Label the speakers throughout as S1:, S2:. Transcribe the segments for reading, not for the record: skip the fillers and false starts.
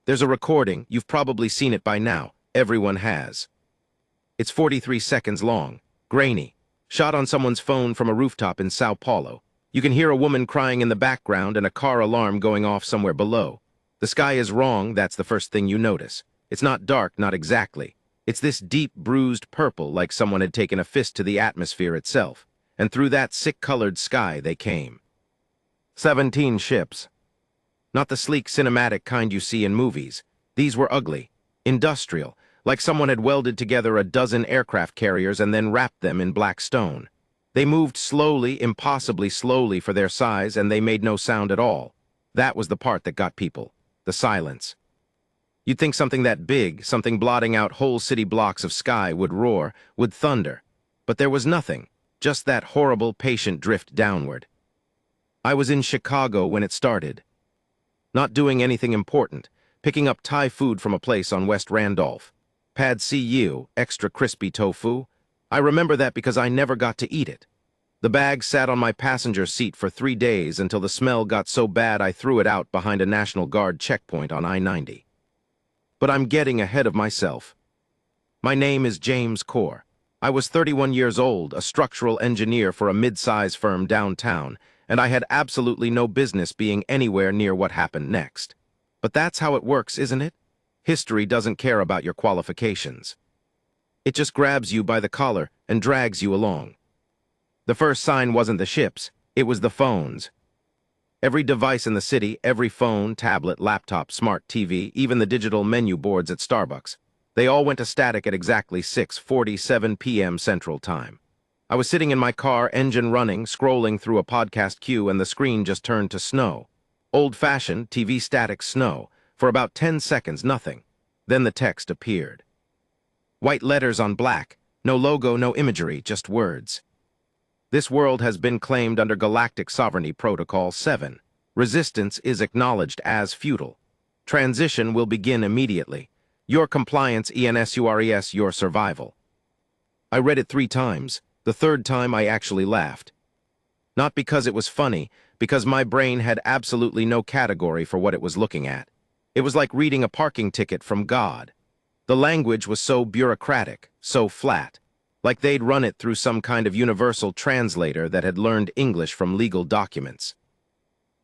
S1: There's a recording, you've probably seen it by now. Everyone has. It's 43 seconds long, grainy, shot on someone's phone from a rooftop in Sao Paulo. You can hear a woman crying in the background and a car alarm going off somewhere below. The sky is wrong, that's the first thing you notice. It's not dark, not exactly. It's this deep, bruised purple like someone had taken a fist to the atmosphere itself. And through that sick-colored sky they came. 17 ships. Not the sleek cinematic kind you see in movies. These were ugly, industrial, like someone had welded together a dozen aircraft carriers and then wrapped them in black stone. They moved slowly, impossibly slowly for their size, and they made no sound at all. That was the part that got people. The silence. You'd think something that big, something blotting out whole city blocks of sky, would roar, would thunder. But there was nothing, just that horrible, patient drift downward. I was in Chicago when it started. Not doing anything important, picking up Thai food from a place on West Randolph. Pad see ew, extra crispy tofu. I remember that because I never got to eat it. The bag sat on my passenger seat for 3 days until the smell got so bad I threw it out behind a National Guard checkpoint on I-90. But I'm getting ahead of myself. My name is James Corr. I was 31 years old, a structural engineer for a mid-size firm downtown, and I had absolutely no business being anywhere near what happened next. But that's how it works, isn't it? History doesn't care about your qualifications. It just grabs you by the collar and drags you along. The first sign wasn't the ships, it was the phones. Every device in the city, every phone, tablet, laptop, smart TV, even the digital menu boards at Starbucks, they all went to static at exactly 6:47 p.m. Central Time. I was sitting in my car, engine running, scrolling through a podcast queue, and the screen just turned to snow. Old-fashioned, TV static snow. For about 10 seconds, nothing. Then the text appeared. White letters on black. No logo, no imagery, just words. This world has been claimed under Galactic Sovereignty Protocol 7. Resistance is acknowledged as futile. Transition will begin immediately. Your compliance, ENSURES, your survival. I read it 3 times. The 3rd time I actually laughed. Not because it was funny, because my brain had absolutely no category for what it was looking at. It was like reading a parking ticket from God. The language was so bureaucratic, so flat, like they'd run it through some kind of universal translator that had learned English from legal documents.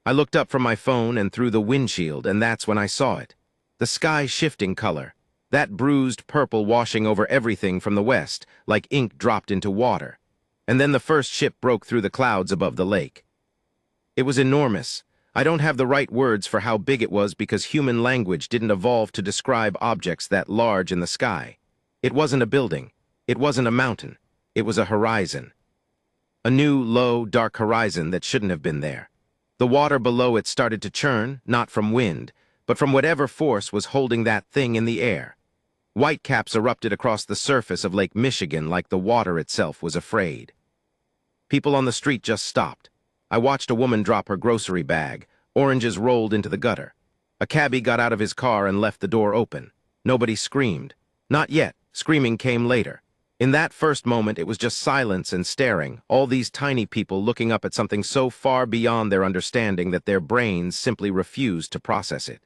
S1: I looked up from my phone and through the windshield, and that's when I saw it. The sky shifting color. That bruised purple washing over everything from the west, like ink dropped into water. And then the first ship broke through the clouds above the lake. It was enormous. I don't have the right words for how big it was because human language didn't evolve to describe objects that large in the sky. It wasn't a building. It wasn't a mountain. It was a horizon. A new, low, dark horizon that shouldn't have been there. The water below it started to churn, not from wind, but from whatever force was holding that thing in the air. Whitecaps erupted across the surface of Lake Michigan like the water itself was afraid. People on the street just stopped. I watched a woman drop her grocery bag. Oranges rolled into the gutter. A cabbie got out of his car and left the door open. Nobody screamed. Not yet. Screaming came later. In that first moment, it was just silence and staring, all these tiny people looking up at something so far beyond their understanding that their brains simply refused to process it.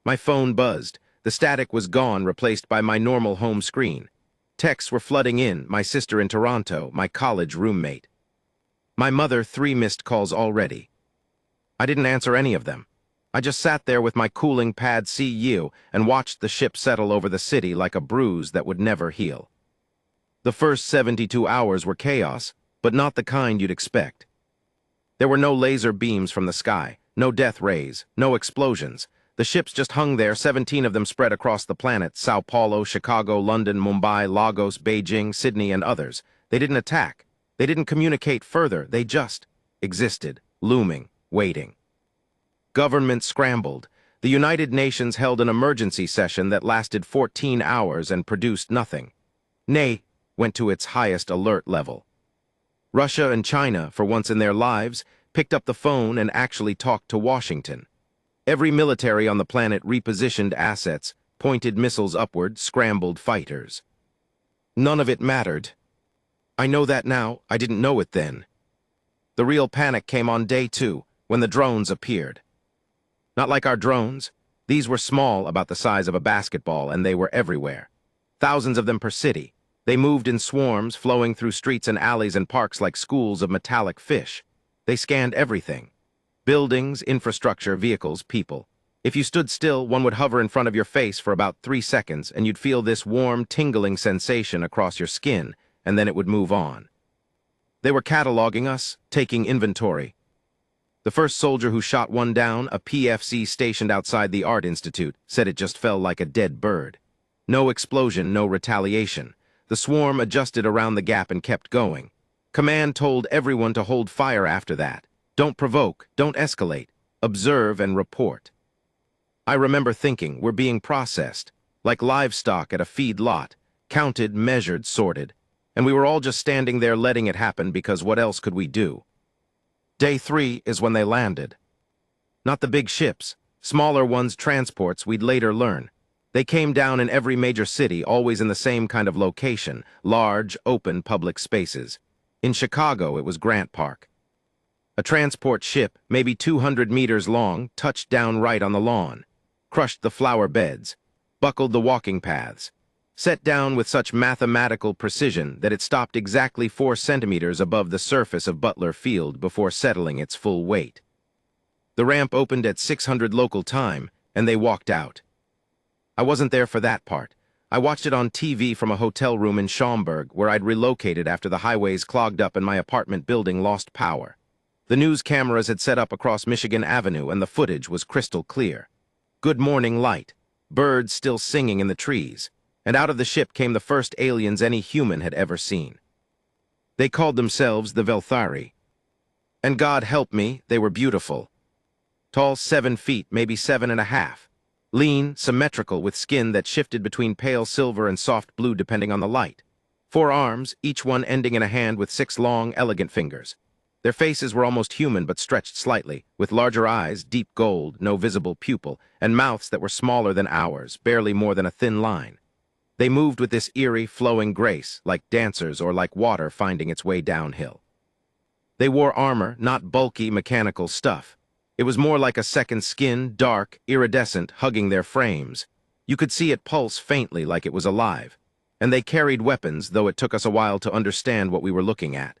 S1: My phone buzzed. The static was gone, replaced by my normal home screen. Texts were flooding in, my sister in Toronto, my college roommate. My mother, 3 missed calls already. I didn't answer any of them. I just sat there with my cooling pad CU and watched the ship settle over the city like a bruise that would never heal. The first 72 hours were chaos, but not the kind you'd expect. There were no laser beams from the sky, no death rays, no explosions. The ships just hung there, 17 of them spread across the planet, Sao Paulo, Chicago, London, Mumbai, Lagos, Beijing, Sydney, and others. They didn't attack. They didn't communicate further. They just existed, looming, waiting. Government scrambled. The United Nations held an emergency session that lasted 14 hours and produced nothing. Nay, went to its highest alert level. Russia and China, for once in their lives, picked up the phone and actually talked to Washington. Every military on the planet repositioned assets, pointed missiles upward, scrambled fighters. None of it mattered. I know that now, I didn't know it then. The real panic came on day 2, when the drones appeared. Not like our drones. These were small, about the size of a basketball, and they were everywhere. Thousands of them per city. They moved in swarms, flowing through streets and alleys and parks like schools of metallic fish. They scanned everything. Buildings, infrastructure, vehicles, people. If you stood still, one would hover in front of your face for about 3 seconds, and you'd feel this warm, tingling sensation across your skin, and then it would move on. They were cataloging us, taking inventory. The first soldier who shot one down, a PFC stationed outside the Art Institute, said it just fell like a dead bird. No explosion, no retaliation. The swarm adjusted around the gap and kept going. Command told everyone to hold fire after that. Don't provoke, don't escalate. Observe and report. I remember thinking, we're being processed, like livestock at a feed lot, counted, measured, sorted, and we were all just standing there letting it happen because what else could we do? Day 3 is when they landed. Not the big ships, smaller ones, transports, we'd later learn. They came down in every major city, always in the same kind of location, large, open public spaces. In Chicago, it was Grant Park. A transport ship, maybe 200 meters long, touched down right on the lawn, crushed the flower beds, buckled the walking paths, set down with such mathematical precision that it stopped exactly 4 centimeters above the surface of Butler Field before settling its full weight. The ramp opened at 600 local time, and they walked out. I wasn't there for that part. I watched it on TV from a hotel room in Schaumburg, where I'd relocated after the highways clogged up and my apartment building lost power. The news cameras had set up across Michigan Avenue, and the footage was crystal clear. Good morning light, birds still singing in the trees, and out of the ship came the first aliens any human had ever seen. They called themselves the Velthari. And God help me, they were beautiful. Tall 7 feet, maybe 7.5. Lean, symmetrical, with skin that shifted between pale silver and soft blue depending on the light. 4 arms, each one ending in a hand with 6 long, elegant fingers. Their faces were almost human but stretched slightly, with larger eyes, deep gold, no visible pupil, and mouths that were smaller than ours, barely more than a thin line. They moved with this eerie, flowing grace, like dancers or like water finding its way downhill. They wore armor, not bulky, mechanical stuff. It was more like a second skin, dark, iridescent, hugging their frames. You could see it pulse faintly like it was alive. And they carried weapons, though it took us a while to understand what we were looking at.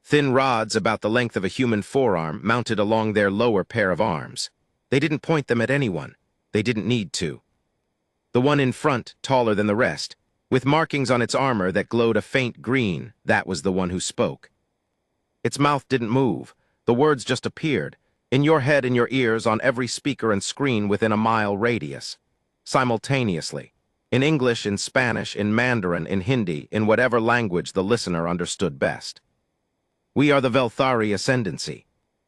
S1: Thin rods about the length of a human forearm mounted along their lower pair of arms. They didn't point them at anyone. They didn't need to. The one in front, taller than the rest, with markings on its armor that glowed a faint green, that was the one who spoke. Its mouth didn't move. The words just appeared, in your head and your ears, on every speaker and screen within a mile radius, simultaneously, in English, in Spanish, in Mandarin, in Hindi, in whatever language the listener understood best. We are the Velthari Ascendancy.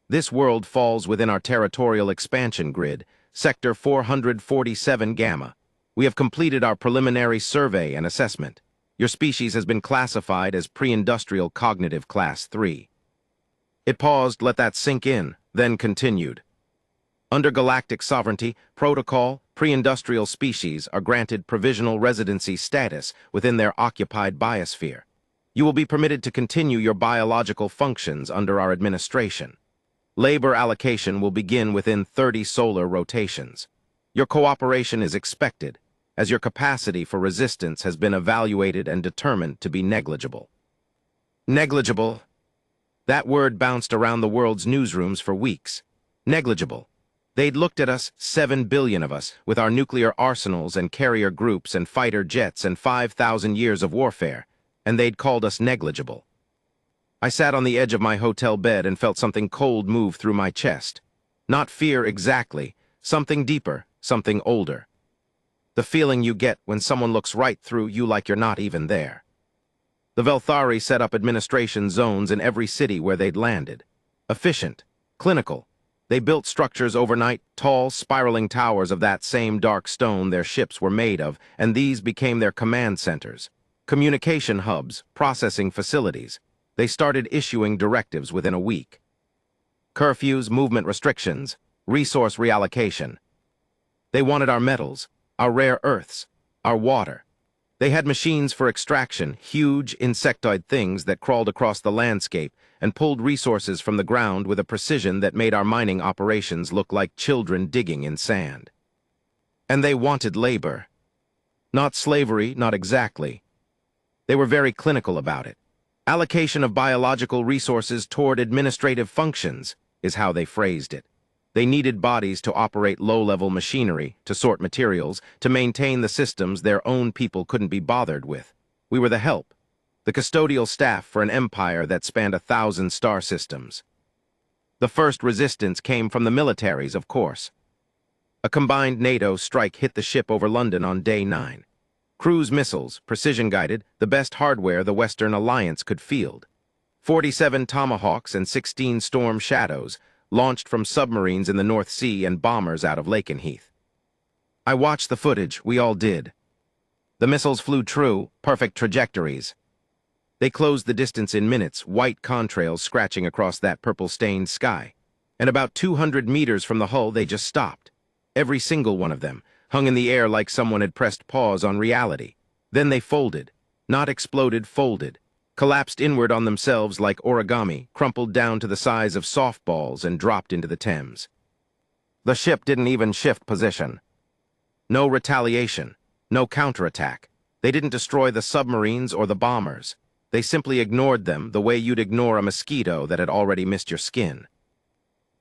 S1: This world falls within our territorial expansion grid, Sector 447 Gamma. We have completed our preliminary survey and assessment. Your species has been classified as pre-industrial cognitive class 3. It paused, let that sink in, then continued. Under galactic sovereignty, protocol, pre-industrial species are granted provisional residency status within their occupied biosphere. You will be permitted to continue your biological functions under our administration. Labor allocation will begin within 30 solar rotations. Your cooperation is expected, as your capacity for resistance has been evaluated and determined to be negligible. Negligible. That word bounced around the world's newsrooms for weeks. Negligible. They'd looked at us, 7 billion of us, with our nuclear arsenals and carrier groups and fighter jets and 5,000 years of warfare, and they'd called us negligible. I sat on the edge of my hotel bed and felt something cold move through my chest. Not fear exactly, something deeper, something older. The feeling you get when someone looks right through you like you're not even there. The Velthari set up administration zones in every city where they'd landed. Efficient, clinical. They built structures overnight, tall, spiraling towers of that same dark stone their ships were made of, and these became their command centers. Communication hubs, processing facilities. They started issuing directives within a week. Curfews, movement restrictions, resource reallocation. They wanted our metals, our rare earths, our water. They had machines for extraction, huge insectoid things that crawled across the landscape and pulled resources from the ground with a precision that made our mining operations look like children digging in sand. And they wanted labor. Not slavery, not exactly. They were very clinical about it. Allocation of biological resources toward administrative functions is how they phrased it. They needed bodies to operate low-level machinery, to sort materials, to maintain the systems their own people couldn't be bothered with. We were the help, the custodial staff for an empire that spanned 1,000 star systems. The first resistance came from the militaries, of course. A combined NATO strike hit the ship over London on day 9. Cruise missiles, precision-guided, the best hardware the Western Alliance could field. 47 Tomahawks and 16 Storm Shadows, launched from submarines in the North Sea and bombers out of Lakenheath. I watched the footage, we all did. The missiles flew true, perfect trajectories. They closed the distance in minutes, white contrails scratching across that purple-stained sky. And about 200 meters from the hull, they just stopped. Every single one of them, hung in the air like someone had pressed pause on reality. Then they folded. Not exploded, folded. Collapsed inward on themselves like origami, crumpled down to the size of softballs and dropped into the Thames. The ship didn't even shift position. No retaliation, no counterattack. They didn't destroy the submarines or the bombers. They simply ignored them the way you'd ignore a mosquito that had already missed your skin.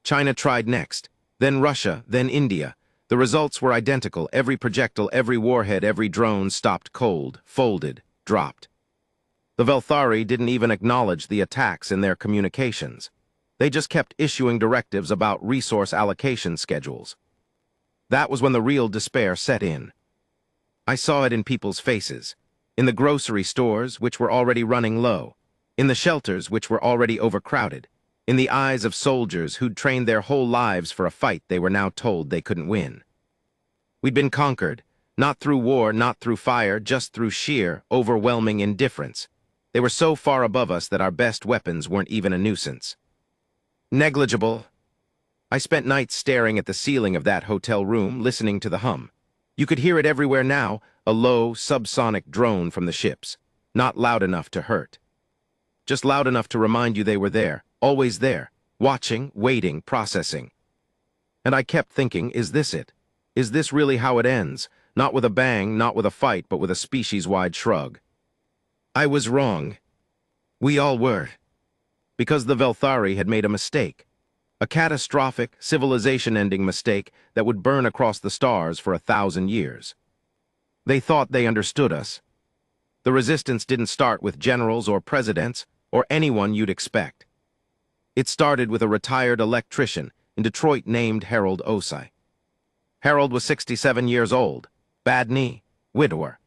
S1: China tried next, then Russia, then India. The results were identical. Every projectile, every warhead, every drone stopped cold, folded, dropped. The Velthari didn't even acknowledge the attacks in their communications. They just kept issuing directives about resource allocation schedules. That was when the real despair set in. I saw it in people's faces, in the grocery stores, which were already running low, in the shelters, which were already overcrowded, in the eyes of soldiers who'd trained their whole lives for a fight they were now told they couldn't win. We'd been conquered, not through war, not through fire, just through sheer, overwhelming indifference. They were so far above us that our best weapons weren't even a nuisance. Negligible. I spent nights staring at the ceiling of that hotel room, listening to the hum. You could hear it everywhere now, a low, subsonic drone from the ships. Not loud enough to hurt. Just loud enough to remind you they were there, always there, watching, waiting, processing. And I kept thinking, is this it? Is this really how it ends? Not with a bang, not with a fight, but with a species-wide shrug. I was wrong. We all were. Because the Velthari had made a mistake. A catastrophic, civilization-ending mistake that would burn across the stars for 1,000 years. They thought they understood us. The resistance didn't start with generals or presidents or anyone you'd expect. It started with a retired electrician in Detroit named Harold Osai. Harold was 67 years old, bad knee, widower.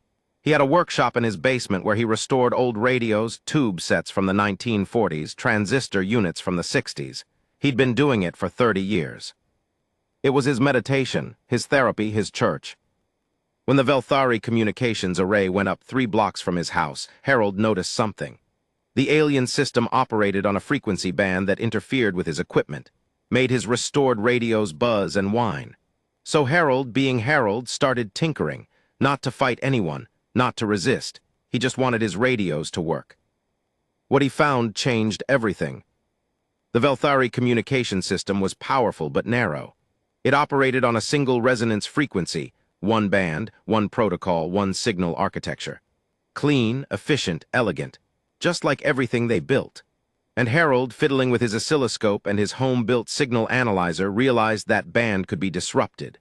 S1: He had a workshop in his basement where he restored old radios, tube sets from the 1940s, transistor units from the 60s. He'd been doing it for 30 years. It was his meditation, his therapy, his church. When the Velthari communications array went up 3 blocks from his house, Harold noticed something. The alien system operated on a frequency band that interfered with his equipment, made his restored radios buzz and whine. So Harold, being Harold, started tinkering, not to fight anyone, not to resist. He just wanted his radios to work. What he found changed everything. The Velthari communication system was powerful but narrow. It operated on a single resonance frequency, one band, one protocol, one signal architecture. Clean, efficient, elegant, just like everything they built. And Harold, fiddling with his oscilloscope and his home-built signal analyzer, realized that band could be disrupted.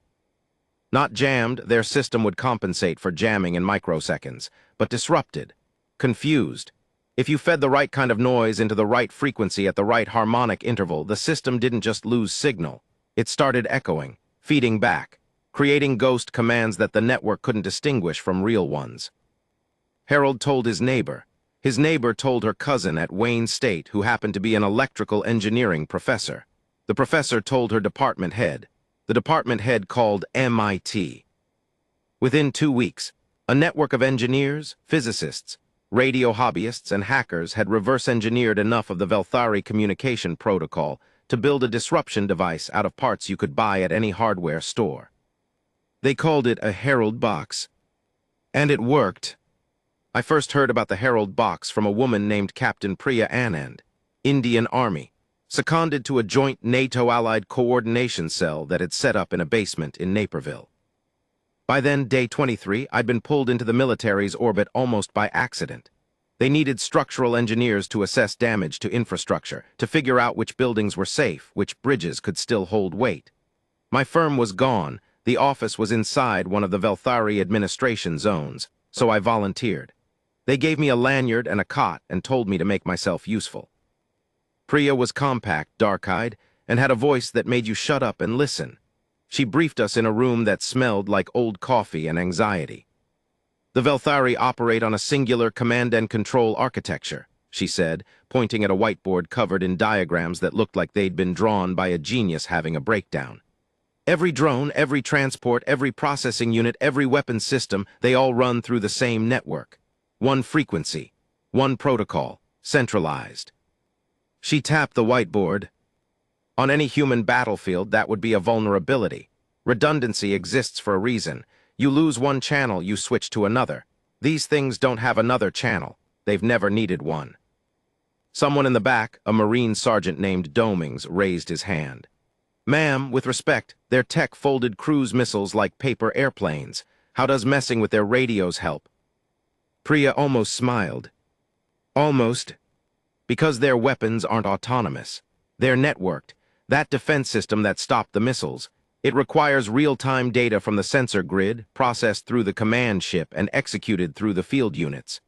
S1: Not jammed, their system would compensate for jamming in microseconds, but disrupted, confused. If you fed the right kind of noise into the right frequency at the right harmonic interval, the system didn't just lose signal. It started echoing, feeding back, creating ghost commands that the network couldn't distinguish from real ones. Harold told his neighbor. His neighbor told her cousin at Wayne State, who happened to be an electrical engineering professor. The professor told her department head. The department head called MIT. Within 2 weeks, a network of engineers, physicists, radio hobbyists, and hackers had reverse-engineered enough of the Velthari communication protocol to build a disruption device out of parts you could buy at any hardware store. They called it a Herald box. And it worked. I first heard about the Herald box from a woman named Captain Priya Anand, Indian Army, seconded to a joint NATO-allied coordination cell that had set up in a basement in Naperville. By then, day 23, I'd been pulled into the military's orbit almost by accident. They needed structural engineers to assess damage to infrastructure, to figure out which buildings were safe, which bridges could still hold weight. My firm was gone. The office was inside one of the Velthari administration zones, so I volunteered. They gave me a lanyard and a cot and told me to make myself useful. Priya was compact, dark-eyed, and had a voice that made you shut up and listen. She briefed us in a room that smelled like old coffee and anxiety. The Velthari operate on a singular command and control architecture, she said, pointing at a whiteboard covered in diagrams that looked like they'd been drawn by a genius having a breakdown. Every drone, every transport, every processing unit, every weapons system, they all run through the same network. One frequency, one protocol, centralized. She tapped the whiteboard. On any human battlefield, that would be a vulnerability. Redundancy exists for a reason. You lose one channel, you switch to another. These things don't have another channel. They've never needed one. Someone in the back, a Marine sergeant named Domings, raised his hand. Ma'am, with respect, their tech folded cruise missiles like paper airplanes. How does messing with their radios help? Priya almost smiled. Almost. Because their weapons aren't autonomous. They're networked. That defense system that stopped the missiles. It requires real-time data from the sensor grid, processed through the command ship and executed through the field units.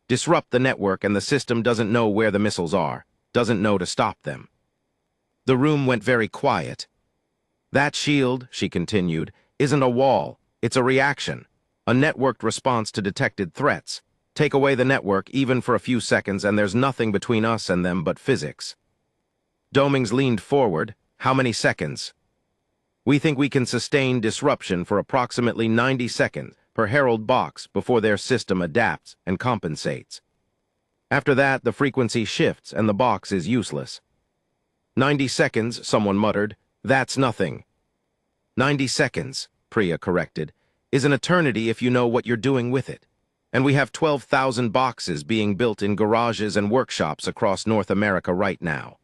S1: Disrupt the network and the system doesn't know where the missiles are, doesn't know to stop them. The room went very quiet. That shield, she continued, isn't a wall. It's a reaction. A networked response to detected threats. Take away the network even for a few seconds and there's nothing between us and them but physics. Domings leaned forward. How many seconds? We think we can sustain disruption for approximately 90 seconds per herald box before their system adapts and compensates. After that, the frequency shifts and the box is useless. 90 seconds, someone muttered. That's nothing. 90 seconds, Priya corrected, is an eternity if you know what you're doing with it. And we have 12,000 boxes being built in garages and workshops across North America right now.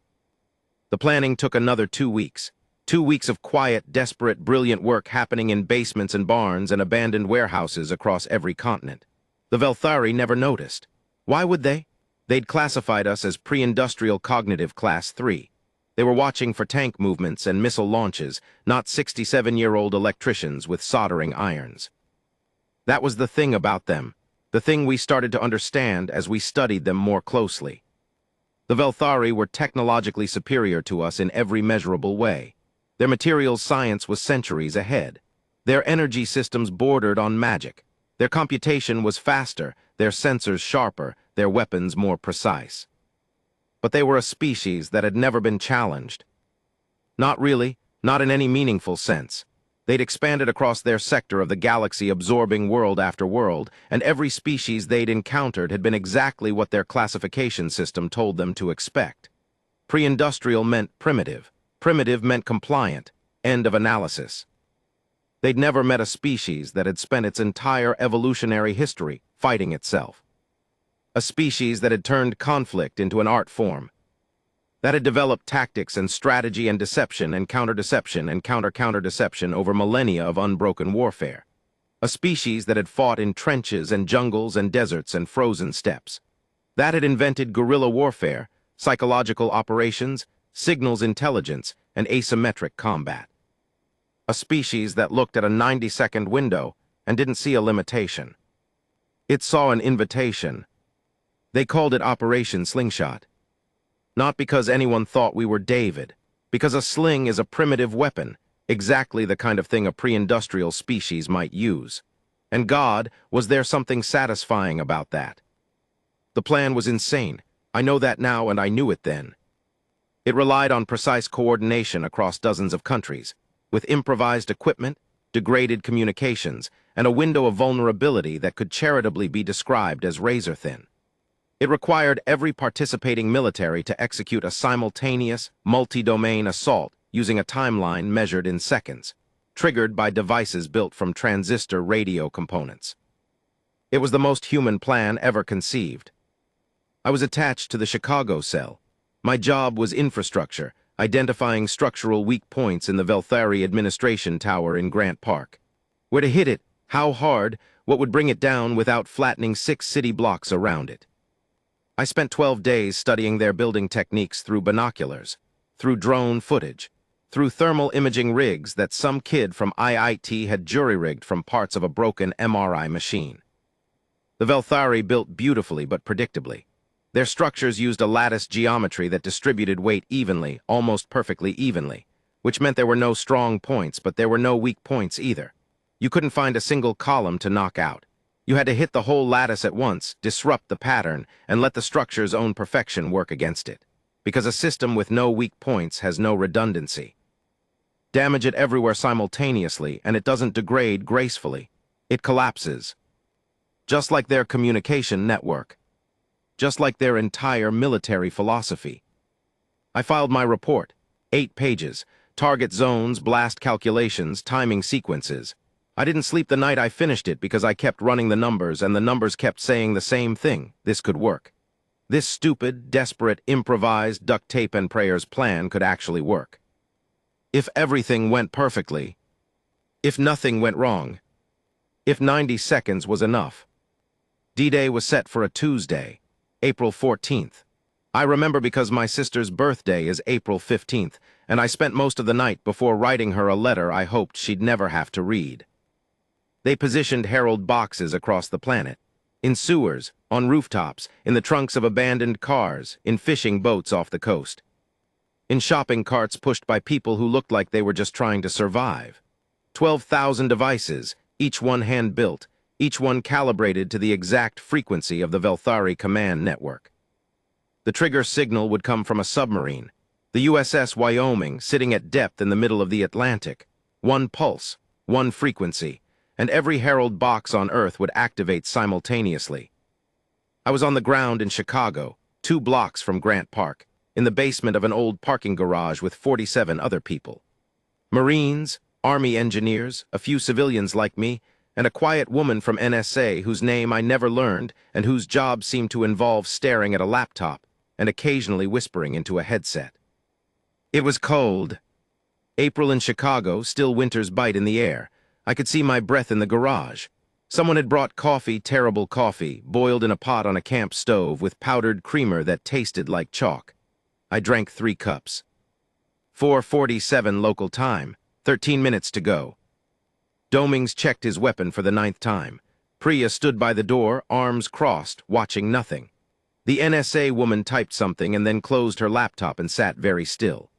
S1: The planning took another 2 weeks. 2 weeks of quiet, desperate, brilliant work happening in basements and barns and abandoned warehouses across every continent. The Velthari never noticed. Why would they? They'd classified us as pre-industrial cognitive class 3. They were watching for tank movements and missile launches, not 67-year-old electricians with soldering irons. That was the thing about them, the thing we started to understand as we studied them more closely. The Velthari were technologically superior to us in every measurable way. Their materials science was centuries ahead. Their energy systems bordered on magic. Their computation was faster, their sensors sharper, their weapons more precise. But they were a species that had never been challenged. Not really, not in any meaningful sense. They'd expanded across their sector of the galaxy, absorbing world after world, and every species they'd encountered had been exactly what their classification system told them to expect. Pre-industrial meant primitive. Primitive meant compliant. End of analysis. They'd never met a species that had spent its entire evolutionary history fighting itself. A species that had turned conflict into an art form. That had developed tactics and strategy and deception and counter-deception and counter-counter-deception over millennia of unbroken warfare. A species that had fought in trenches and jungles and deserts and frozen steppes. That had invented guerrilla warfare, psychological operations, signals intelligence, and asymmetric combat. A species that looked at a 90-second window and didn't see a limitation. It saw an invitation. They called it Operation Slingshot. Not because anyone thought we were David, because a sling is a primitive weapon, exactly the kind of thing a pre-industrial species might use. And God, was there something satisfying about that? The plan was insane. I know that now and I knew it then. It relied on precise coordination across dozens of countries, with improvised equipment, degraded communications, and a window of vulnerability that could charitably be described as razor-thin. It required every participating military to execute a simultaneous, multi-domain assault using a timeline measured in seconds, triggered by devices built from transistor radio components. It was the most human plan ever conceived. I was attached to the Chicago cell. My job was infrastructure, identifying structural weak points in the Velthari administration tower in Grant Park. Where to hit it, How hard, what would bring it down without flattening 6 city blocks around it? I spent 12 days studying their building techniques through binoculars, through drone footage, through thermal imaging rigs that some kid from IIT had jury-rigged from parts of a broken MRI machine. The Velthari built beautifully but predictably. Their structures used a lattice geometry that distributed weight evenly, almost perfectly evenly, which meant there were no strong points, but there were no weak points either. You couldn't find a single column to knock out. You had to hit the whole lattice at once, disrupt the pattern, and let the structure's own perfection work against it. Because a system with no weak points has no redundancy. Damage it everywhere simultaneously, and it doesn't degrade gracefully. It collapses. Just like their communication network. Just like their entire military philosophy. I filed my report. 8 pages. Target zones, blast calculations, timing sequences. I didn't sleep the night I finished it because I kept running the numbers and the numbers kept saying the same thing. This could work. This stupid, desperate, improvised, duct tape and prayers plan could actually work. If everything went perfectly. If nothing went wrong. If 90 seconds was enough. D-Day was set for a Tuesday, April 14th. I remember because my sister's birthday is April 15th, and I spent most of the night before writing her a letter I hoped she'd never have to read. They positioned Herald boxes across the planet. In sewers, on rooftops, in the trunks of abandoned cars, in fishing boats off the coast. In shopping carts pushed by people who looked like they were just trying to survive. 12,000 devices, each one hand-built, each one calibrated to the exact frequency of the Velthari command network. The trigger signal would come from a submarine, the USS Wyoming, sitting at depth in the middle of the Atlantic. One pulse, one frequency, and every Herald box on Earth would activate simultaneously. I was on the ground in Chicago, 2 blocks from Grant Park, in the basement of an old parking garage with 47 other people. Marines, Army engineers, a few civilians like me, and a quiet woman from NSA whose name I never learned and whose job seemed to involve staring at a laptop and occasionally whispering into a headset. It was cold. April in Chicago, still winter's bite in the air. I could see my breath in the garage. Someone had brought coffee, terrible coffee, boiled in a pot on a camp stove with powdered creamer that tasted like chalk. I drank 3 cups. 4:47 local time, 13 minutes to go. Domings checked his weapon for the 9th time. Priya stood by the door, arms crossed, watching nothing. The NSA woman typed something and then closed her laptop and sat very still.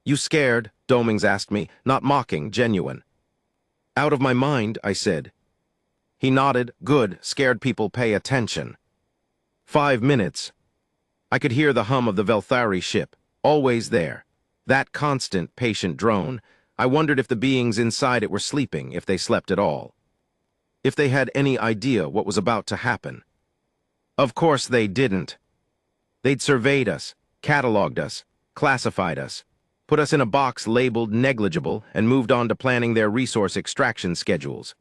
S1: "You scared?" Domings asked me, not mocking, genuine. "Out of my mind," I said. He nodded. "Good, scared people pay attention." 5 minutes. I could hear the hum of the Velthari ship, always there. That constant, patient drone. I wondered if the beings inside it were sleeping, if they slept at all. If they had any idea what was about to happen. Of course they didn't. They'd surveyed us, cataloged us, classified us, put us in a box labeled negligible, and moved on to planning their resource extraction schedules.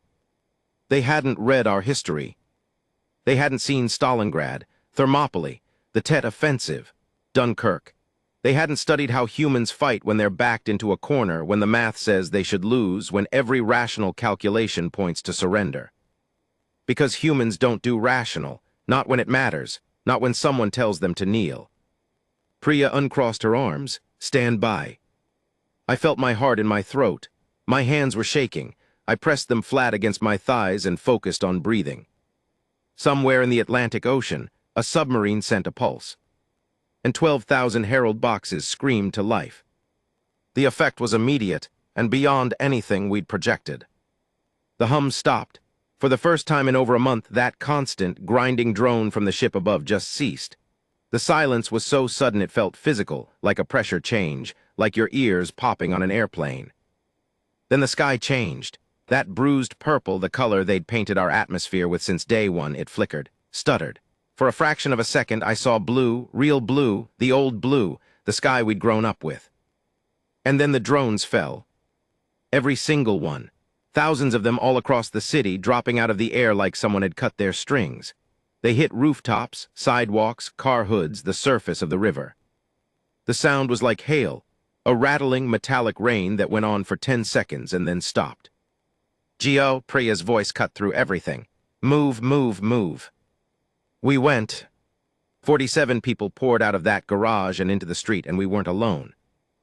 S1: They hadn't read our history. They hadn't seen Stalingrad, Thermopylae, the Tet Offensive, Dunkirk. They hadn't studied how humans fight when they're backed into a corner, when the math says they should lose, when every rational calculation points to surrender. Because humans don't do rational, not when it matters, not when someone tells them to kneel. Priya uncrossed her arms. "Stand by." I felt my heart in my throat. My hands were shaking. I pressed them flat against my thighs and focused on breathing. Somewhere in the Atlantic Ocean, a submarine sent a pulse. And 12,000 Herald boxes screamed to life. The effect was immediate and beyond anything we'd projected. The hum stopped. For the first time in over a month, that constant, grinding drone from the ship above just ceased. The silence was so sudden it felt physical, like a pressure change, like your ears popping on an airplane. Then the sky changed. That bruised purple, the color they'd painted our atmosphere with since day one, it flickered, stuttered. For a fraction of a second, I saw blue, real blue, the old blue, the sky we'd grown up with. And then the drones fell. Every single one. Thousands of them all across the city, dropping out of the air like someone had cut their strings. They hit rooftops, sidewalks, car hoods, the surface of the river. The sound was like hail, a rattling metallic rain that went on for 10 seconds and then stopped. Geo, Priya's voice cut through everything. Move, move, move. We went. 47 people poured out of that garage and into the street, and we weren't alone.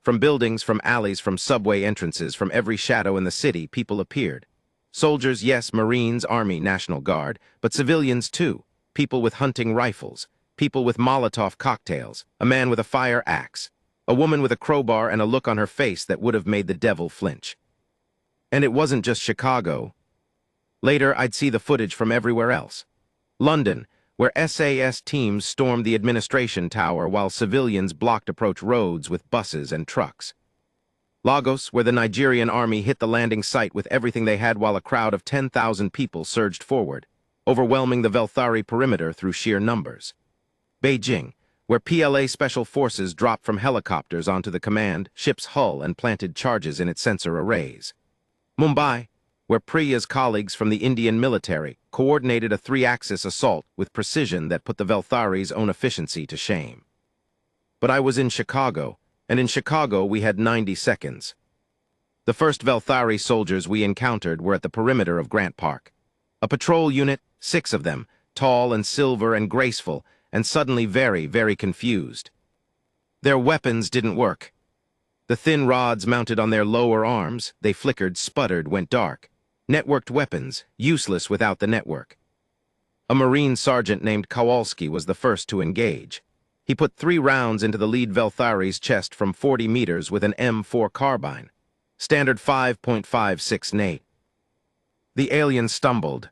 S1: From buildings, from alleys, from subway entrances, from every shadow in the city, people appeared. Soldiers, yes, Marines, Army, National Guard, but civilians too. People with hunting rifles, people with Molotov cocktails, a man with a fire axe, a woman with a crowbar and a look on her face that would have made the devil flinch. And it wasn't just Chicago. Later, I'd see the footage from everywhere else. London, where SAS teams stormed the administration tower while civilians blocked approach roads with buses and trucks. Lagos, where the Nigerian army hit the landing site with everything they had while a crowd of 10,000 people surged forward, overwhelming the Velthari perimeter through sheer numbers. Beijing, where PLA special forces dropped from helicopters onto the command ship's hull and planted charges in its sensor arrays. Mumbai, where Priya's colleagues from the Indian military coordinated a three-axis assault with precision that put the Velthari's own efficiency to shame. But I was in Chicago, and in Chicago we had 90 seconds. The first Velthari soldiers we encountered were at the perimeter of Grant Park. A patrol unit, 6 of them, tall and silver and graceful, and suddenly very, very confused. Their weapons didn't work. The thin rods mounted on their lower arms, they flickered, sputtered, went dark. Networked weapons, useless without the network. A Marine sergeant named Kowalski was the first to engage. He put 3 rounds into the lead Velthari's chest from 40 meters with an M4 carbine. Standard 5.56 Nate. The alien stumbled.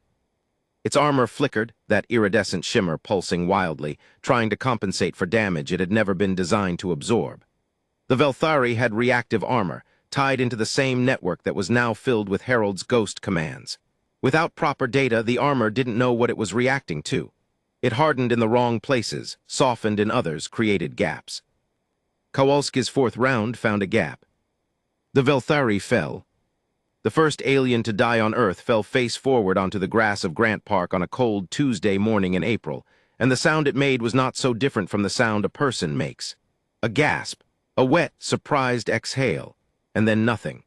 S1: Its armor flickered, that iridescent shimmer pulsing wildly, trying to compensate for damage it had never been designed to absorb. The Velthari had reactive armor, tied into the same network that was now filled with Harold's ghost commands. Without proper data, the armor didn't know what it was reacting to. It hardened in the wrong places, softened in others, created gaps. Kowalski's 4th round found a gap. The Velthari fell. The first alien to die on Earth fell face forward onto the grass of Grant Park on a cold Tuesday morning in April, and the sound it made was not so different from the sound a person makes. A gasp, a wet, surprised exhale, and then nothing.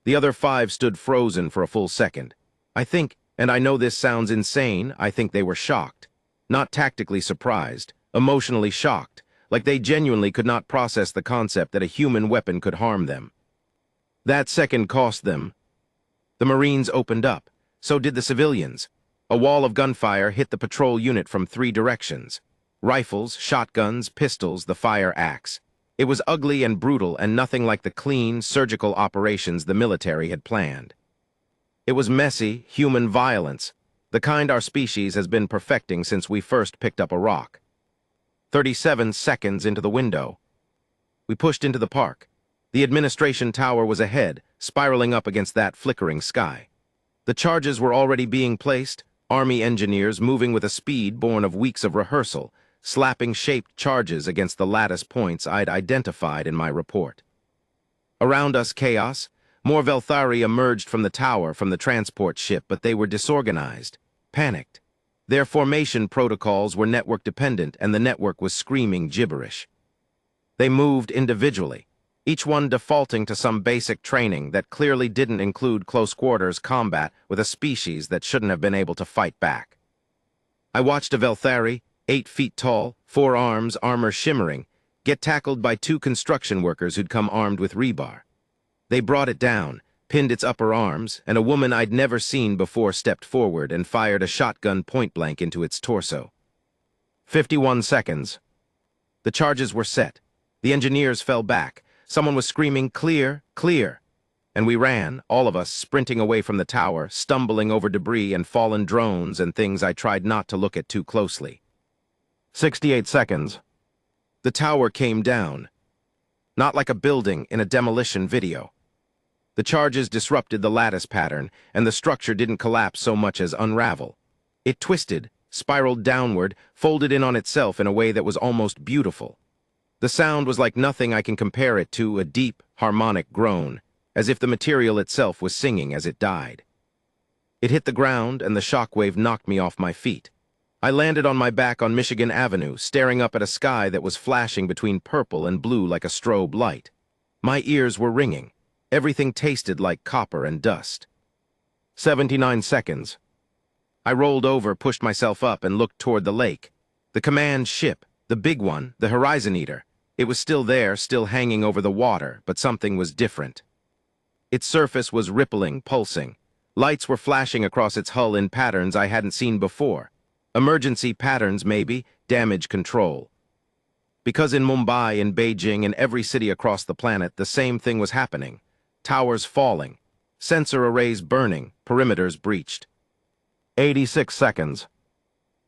S1: The other 5 stood frozen for a full second. I think, and I know this sounds insane, I think they were shocked. Not tactically surprised, emotionally shocked, like they genuinely could not process the concept that a human weapon could harm them. That second cost them. The Marines opened up. So did the civilians. A wall of gunfire hit the patrol unit from 3 directions. Rifles, shotguns, pistols, the fire axe. It was ugly and brutal and nothing like the clean, surgical operations the military had planned. It was messy, human violence, the kind our species has been perfecting since we first picked up a rock. 37 seconds into the window. We pushed into the park. The administration tower was ahead, spiraling up against that flickering sky. The charges were already being placed, Army engineers moving with a speed born of weeks of rehearsal, slapping shaped charges against the lattice points I'd identified in my report. Around us, chaos. More Velthari emerged from the tower from the transport ship, but they were disorganized, panicked. Their formation protocols were network-dependent, and the network was screaming gibberish. They moved individually, each one defaulting to some basic training that clearly didn't include close-quarters combat with a species that shouldn't have been able to fight back. I watched a Velthari, 8 feet tall, 4 arms, armor shimmering, get tackled by 2 construction workers who'd come armed with rebar. They brought it down, pinned its upper arms, and a woman I'd never seen before stepped forward and fired a shotgun point-blank into its torso. 51 seconds. The charges were set. The engineers fell back. Someone was screaming, "Clear, clear!" And we ran, all of us, sprinting away from the tower, stumbling over debris and fallen drones and things I tried not to look at too closely. 68 seconds. The tower came down. Not like a building in a demolition video. The charges disrupted the lattice pattern, and the structure didn't collapse so much as unravel. It twisted, spiraled downward, folded in on itself in a way that was almost beautiful. The sound was like nothing I can compare it to, a deep, harmonic groan, as if the material itself was singing as it died. It hit the ground, and the shockwave knocked me off my feet. I landed on my back on Michigan Avenue, staring up at a sky that was flashing between purple and blue like a strobe light. My ears were ringing. Everything tasted like copper and dust. 79 seconds. I rolled over, pushed myself up, and looked toward the lake. The command ship, the big one, the Horizon Eater. It was still there, still hanging over the water, but something was different. Its surface was rippling, pulsing. Lights were flashing across its hull in patterns I hadn't seen before. Emergency patterns, maybe, damage control. Because in Mumbai, in Beijing, in every city across the planet, the same thing was happening. Towers falling, sensor arrays burning, perimeters breached. 86 seconds.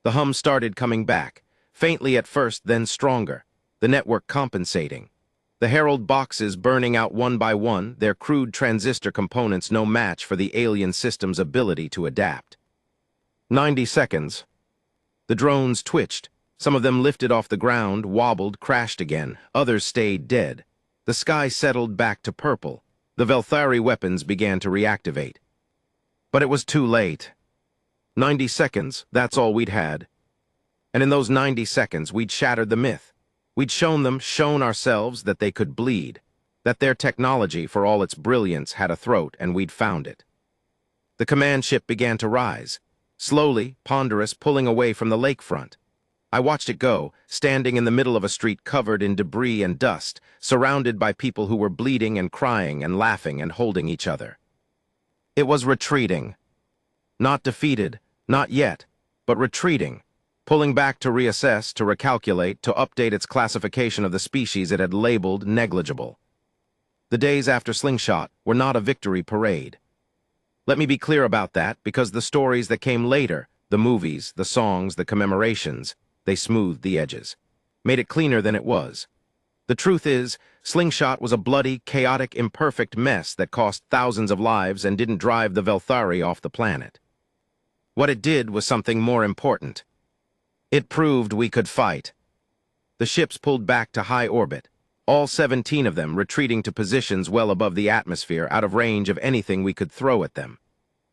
S1: The hum started coming back, faintly at first, then stronger, the network compensating. The Herald boxes burning out one by one, their crude transistor components no match for the alien system's ability to adapt. 90 seconds. The drones twitched. Some of them lifted off the ground, wobbled, crashed again. Others stayed dead. The sky settled back to purple. The Velthari weapons began to reactivate. But it was too late. 90 seconds, that's all we'd had. And in those 90 seconds, we'd shattered the myth. We'd shown ourselves that they could bleed, that their technology, for all its brilliance, had a throat, and we'd found it. The command ship began to rise, slowly, ponderous, pulling away from the lakefront. I watched it go, standing in the middle of a street covered in debris and dust, surrounded by people who were bleeding and crying and laughing and holding each other. It was retreating. Not defeated, not yet, but retreating, pulling back to reassess, to recalculate, to update its classification of the species it had labeled negligible. The days after Slingshot were not a victory parade. Let me be clear about that, because the stories that came later, the movies, the songs, the commemorations, they smoothed the edges, made it cleaner than it was. The truth is, Slingshot was a bloody, chaotic, imperfect mess that cost thousands of lives and didn't drive the Velthari off the planet. What it did was something more important. It proved we could fight. The ships pulled back to high orbit, all 17 of them retreating to positions well above the atmosphere, out of range of anything we could throw at them.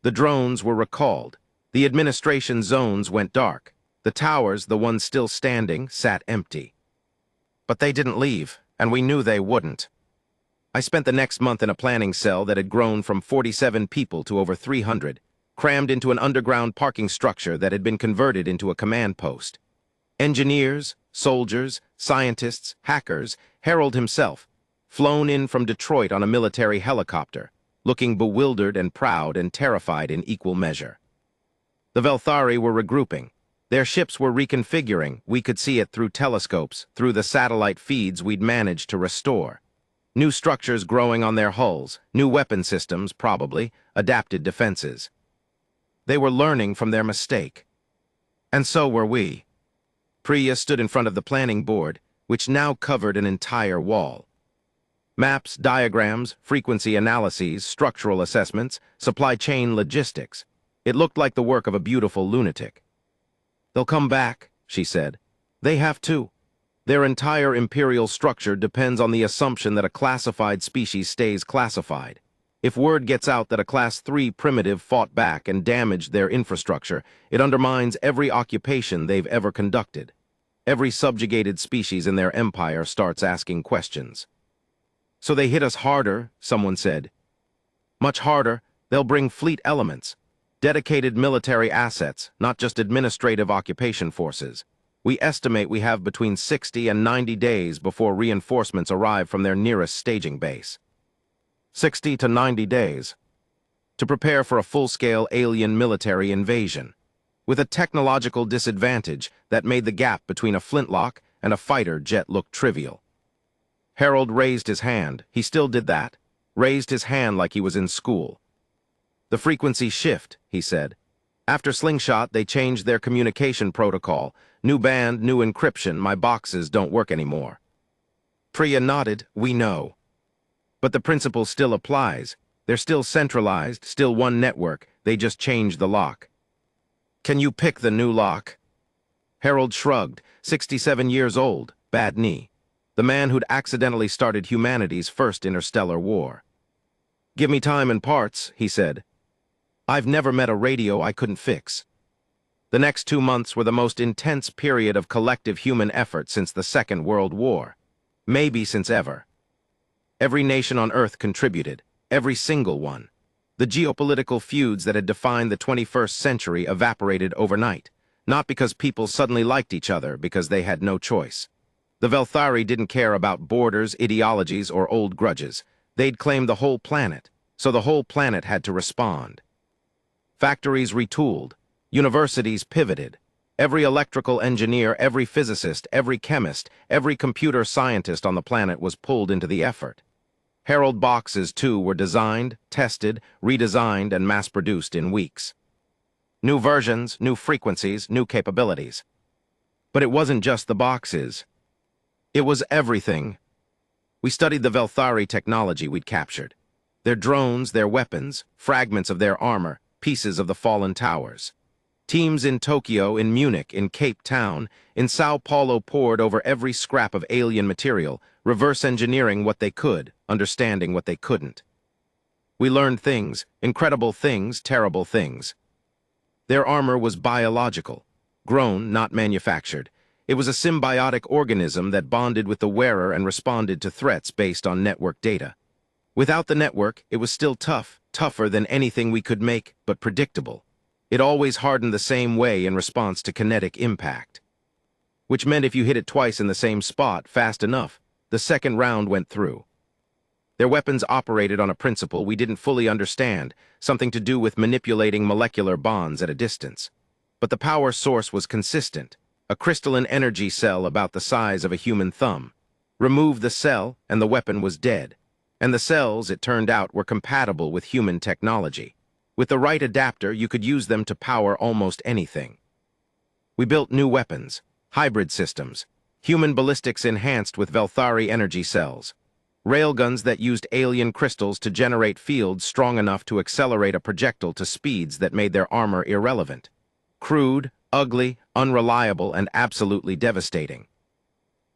S1: The drones were recalled. The administration zones went dark. The towers, the ones still standing, sat empty. But they didn't leave, and we knew they wouldn't. I spent the next month in a planning cell that had grown from 47 people to over 300, crammed into an underground parking structure that had been converted into a command post. Engineers, soldiers, scientists, hackers, Harold himself, flown in from Detroit on a military helicopter, looking bewildered and proud and terrified in equal measure. The Velthari were regrouping. Their ships were reconfiguring. We could see it through telescopes, through the satellite feeds we'd managed to restore. New structures growing on their hulls, new weapon systems, probably, adapted defenses. They were learning from their mistake. And so were we. Priya stood in front of the planning board, which now covered an entire wall. Maps, diagrams, frequency analyses, structural assessments, supply chain logistics. It looked like the work of a beautiful lunatic. "They'll come back," she said. "They have to. Their entire imperial structure depends on the assumption that a classified species stays classified. If word gets out that a Class 3 primitive fought back and damaged their infrastructure, it undermines every occupation they've ever conducted. Every subjugated species in their empire starts asking questions. So they hit us harder," someone said. "Much harder. They'll bring fleet elements. Dedicated military assets, not just administrative occupation forces. We estimate we have between 60 and 90 days before reinforcements arrive from their nearest staging base. 60 to 90 days. To prepare for a full-scale alien military invasion, with a technological disadvantage that made the gap between a flintlock and a fighter jet look trivial." Harold raised his hand. He still did that. Raised his hand like he was in school. "The frequency shift," he said. "After Slingshot, they changed their communication protocol. New band, new encryption. My boxes don't work anymore." Priya nodded. "We know. But the principle still applies. They're still centralized, still one network. They just changed the lock." "Can you pick the new lock?" Harold shrugged. 67 years old, bad knee. The man who'd accidentally started humanity's first interstellar war. "Give me time and parts," he said. "I've never met a radio I couldn't fix." The next 2 months were the most intense period of collective human effort since the Second World War. Maybe since ever. Every nation on Earth contributed, every single one. The geopolitical feuds that had defined the 21st century evaporated overnight, not because people suddenly liked each other, because they had no choice. The Velthari didn't care about borders, ideologies, or old grudges. They'd claimed the whole planet, so the whole planet had to respond. Factories retooled, universities pivoted. Every electrical engineer, every physicist, every chemist, every computer scientist on the planet was pulled into the effort. Herald boxes, too, were designed, tested, redesigned, and mass-produced in weeks. New versions, new frequencies, new capabilities. But it wasn't just the boxes. It was everything. We studied the Velthari technology we'd captured. Their drones, their weapons, fragments of their armor, pieces of the fallen towers. Teams in Tokyo, in Munich, in Cape Town, in Sao Paulo pored over every scrap of alien material, reverse engineering what they could, understanding what they couldn't. We learned things, incredible things, terrible things. Their armor was biological, grown, not manufactured. It was a symbiotic organism that bonded with the wearer and responded to threats based on network data. Without the network, it was still tough, tougher than anything we could make, but predictable. It always hardened the same way in response to kinetic impact. Which meant if you hit it twice in the same spot fast enough, the second round went through. Their weapons operated on a principle we didn't fully understand, something to do with manipulating molecular bonds at a distance. But the power source was consistent, a crystalline energy cell about the size of a human thumb. Remove the cell, and the weapon was dead. And the cells, it turned out, were compatible with human technology. With the right adapter, you could use them to power almost anything. We built new weapons, hybrid systems, human ballistics enhanced with Velthari energy cells, railguns that used alien crystals to generate fields strong enough to accelerate a projectile to speeds that made their armor irrelevant. Crude, ugly, unreliable, and absolutely devastating.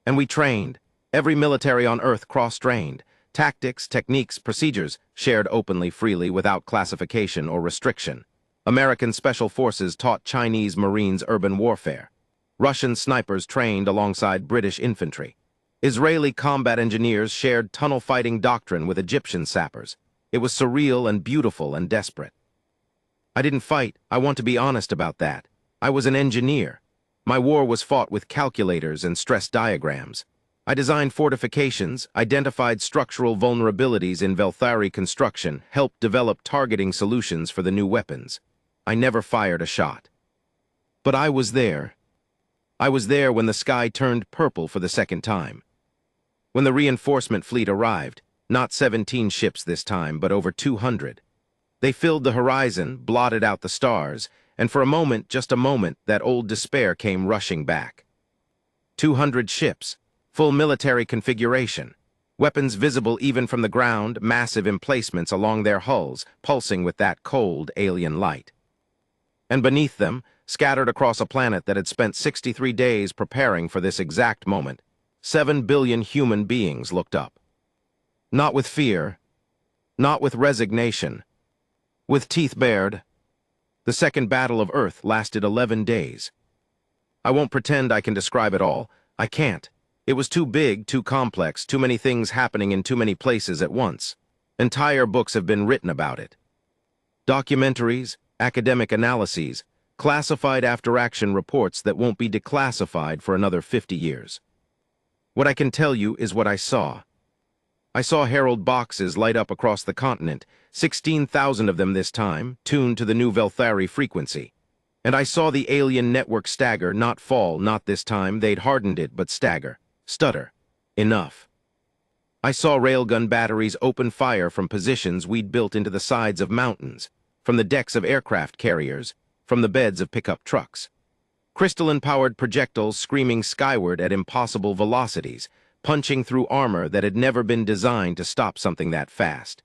S1: And we trained. Every military on Earth cross-trained. Tactics, techniques, procedures shared openly, freely, without classification or restriction. American Special Forces taught Chinese Marines urban warfare. Russian snipers trained alongside British infantry. Israeli combat engineers shared tunnel-fighting doctrine with Egyptian sappers. It was surreal and beautiful and desperate. I didn't fight. I want to be honest about that. I was an engineer. My war was fought with calculators and stress diagrams. I designed fortifications, identified structural vulnerabilities in Velthari construction, helped develop targeting solutions for the new weapons. I never fired a shot. But I was there. I was there when the sky turned purple for the second time. When the reinforcement fleet arrived, not 17 ships this time, but over 200. They filled the horizon, blotted out the stars, and for a moment, just a moment, that old despair came rushing back. 200 ships. Full military configuration, weapons visible even from the ground, massive emplacements along their hulls, pulsing with that cold alien light. And beneath them, scattered across a planet that had spent 63 days preparing for this exact moment, 7 billion human beings looked up. Not with fear, not with resignation, with teeth bared. The Second Battle of Earth lasted 11 days. I won't pretend I can describe it all. I can't. It was too big, too complex, too many things happening in too many places at once. Entire books have been written about it. Documentaries, academic analyses, classified after-action reports that won't be declassified for another 50 years. What I can tell you is what I saw. I saw Herald boxes light up across the continent, 16,000 of them this time, tuned to the new Velthari frequency. And I saw the alien network stagger, not fall, not this time, they'd hardened it, but stagger. Stutter. Enough. I saw railgun batteries open fire from positions we'd built into the sides of mountains, from the decks of aircraft carriers, from the beds of pickup trucks. Crystalline-powered projectiles screaming skyward at impossible velocities, punching through armor that had never been designed to stop something that fast.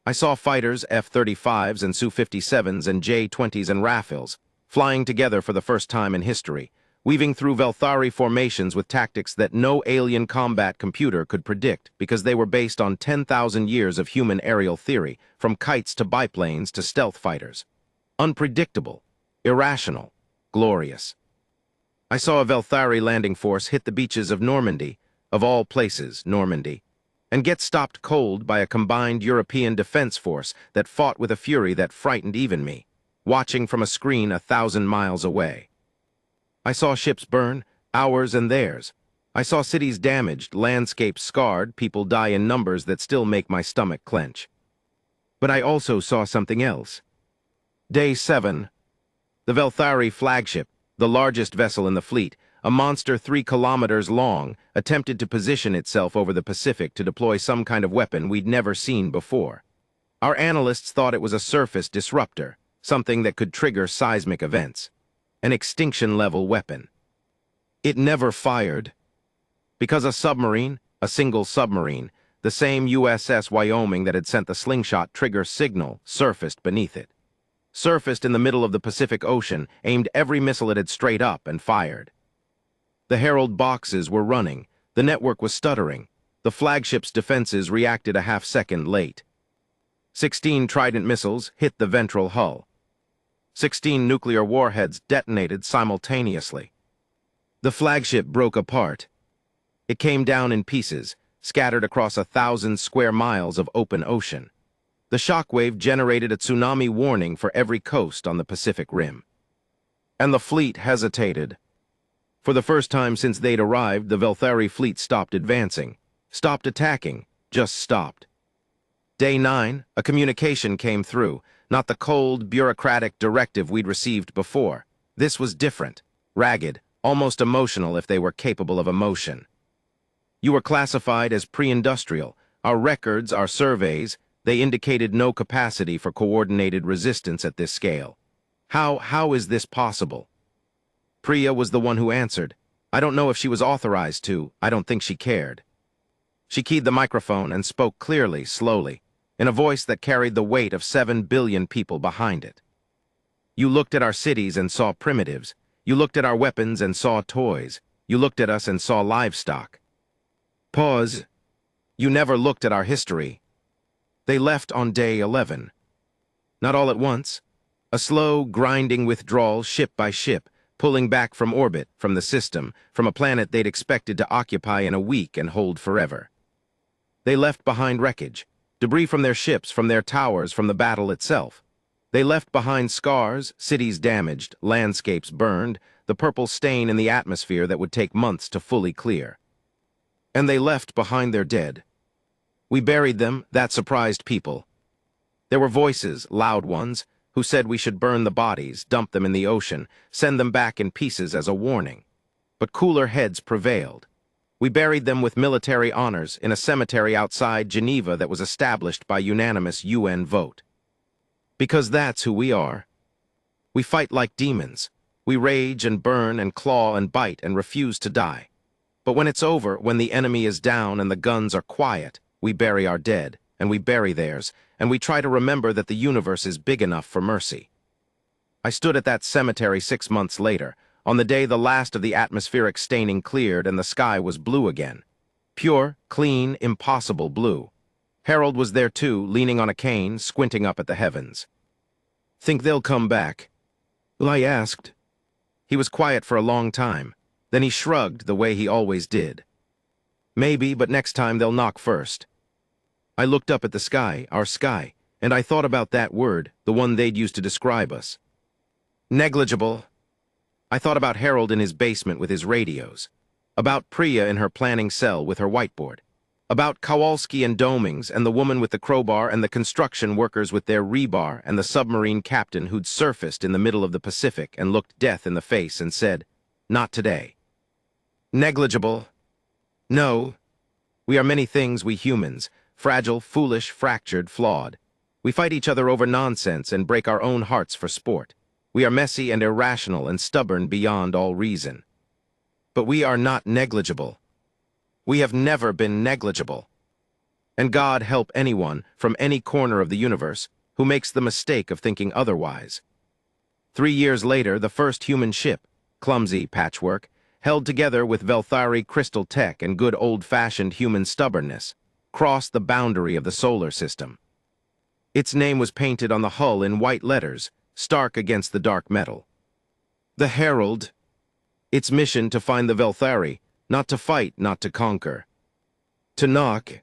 S1: I saw fighters, F-35s and Su-57s and J-20s and Rafales, flying together for the first time in history, weaving through Velthari formations with tactics that no alien combat computer could predict because they were based on 10,000 years of human aerial theory, from kites to biplanes to stealth fighters. Unpredictable, irrational, glorious. I saw a Velthari landing force hit the beaches of Normandy, of all places, Normandy. and get stopped cold by a combined European defense force that fought with a fury that frightened even me, watching from a screen 1,000 miles away. I saw ships burn, ours and theirs. I saw cities damaged, landscapes scarred, people die in numbers that still make my stomach clench. But I also saw something else. Day 7. The Velthari flagship, the largest vessel in the fleet, a monster 3 kilometers long, attempted to position itself over the Pacific to deploy some kind of weapon we'd never seen before. Our analysts thought it was a surface disruptor, something that could trigger seismic events. An extinction-level weapon. It never fired. Because a submarine, a single submarine, the same USS Wyoming that had sent the slingshot trigger signal, surfaced beneath it. Surfaced in the middle of the Pacific Ocean, aimed every missile at it straight up and fired. The Herald boxes were running, the network was stuttering, the flagship's defenses reacted a half-second late. 16 Trident missiles hit the ventral hull. 16 nuclear warheads detonated simultaneously. The flagship broke apart. It came down in pieces, scattered across 1,000 square miles of open ocean. The shockwave generated a tsunami warning for every coast on the Pacific Rim. And the fleet hesitated. For the first time since they'd arrived, the Velthari fleet stopped advancing, stopped attacking, just stopped. Day 9, a communication came through, not the cold, bureaucratic directive we'd received before. This was different, ragged, almost emotional if they were capable of emotion. You were classified as pre-industrial. Our records, our surveys, they indicated no capacity for coordinated resistance at this scale. How is this possible? Priya was the one who answered. I don't know if she was authorized to. I don't think she cared. She keyed the microphone and spoke clearly, slowly, in a voice that carried the weight of 7 billion people behind it. You looked at our cities and saw primitives. You looked at our weapons and saw toys. You looked at us and saw livestock. Pause. You never looked at our history. They left on day 11. Not all at once. A slow, grinding withdrawal ship by ship, pulling back from orbit, from the system, from a planet they'd expected to occupy in a week and hold forever. They left behind wreckage, debris from their ships, from their towers, from the battle itself. They left behind scars, cities damaged, landscapes burned, the purple stain in the atmosphere that would take months to fully clear. And they left behind their dead. We buried them, that surprised people. There were voices, loud ones, who said we should burn the bodies, dump them in the ocean, send them back in pieces as a warning. But cooler heads prevailed. We buried them with military honors in a cemetery outside Geneva that was established by unanimous UN vote. Because that's who we are. We fight like demons. We rage and burn and claw and bite and refuse to die. But when it's over, when the enemy is down and the guns are quiet, we bury our dead, and we bury theirs, and we try to remember that the universe is big enough for mercy. I stood at that cemetery 6 months later, on the day the last of the atmospheric staining cleared and the sky was blue again. Pure, clean, impossible blue. Harold was there too, leaning on a cane, squinting up at the heavens. Think they'll come back? Well, I asked. He was quiet for a long time. Then he shrugged the way he always did. Maybe, but next time they'll knock first. I looked up at the sky, our sky, and I thought about that word, the one they'd used to describe us. Negligible. I thought about Harold in his basement with his radios, about Priya in her planning cell with her whiteboard, about Kowalski and Domings and the woman with the crowbar and the construction workers with their rebar and the submarine captain who'd surfaced in the middle of the Pacific and looked death in the face and said, "Not today." Negligible. No. We are many things, we humans, fragile, foolish, fractured, flawed. We fight each other over nonsense and break our own hearts for sport. We are messy and irrational and stubborn beyond all reason. But we are not negligible. We have never been negligible. And God help anyone, from any corner of the universe, who makes the mistake of thinking otherwise. 3 years later, the first human ship, clumsy patchwork, held together with Velthari crystal tech and good old-fashioned human stubbornness, crossed the boundary of the solar system. Its name was painted on the hull in white letters, stark against the dark metal. The Herald. Its mission to find the Velthari, not to fight, not to conquer. To knock,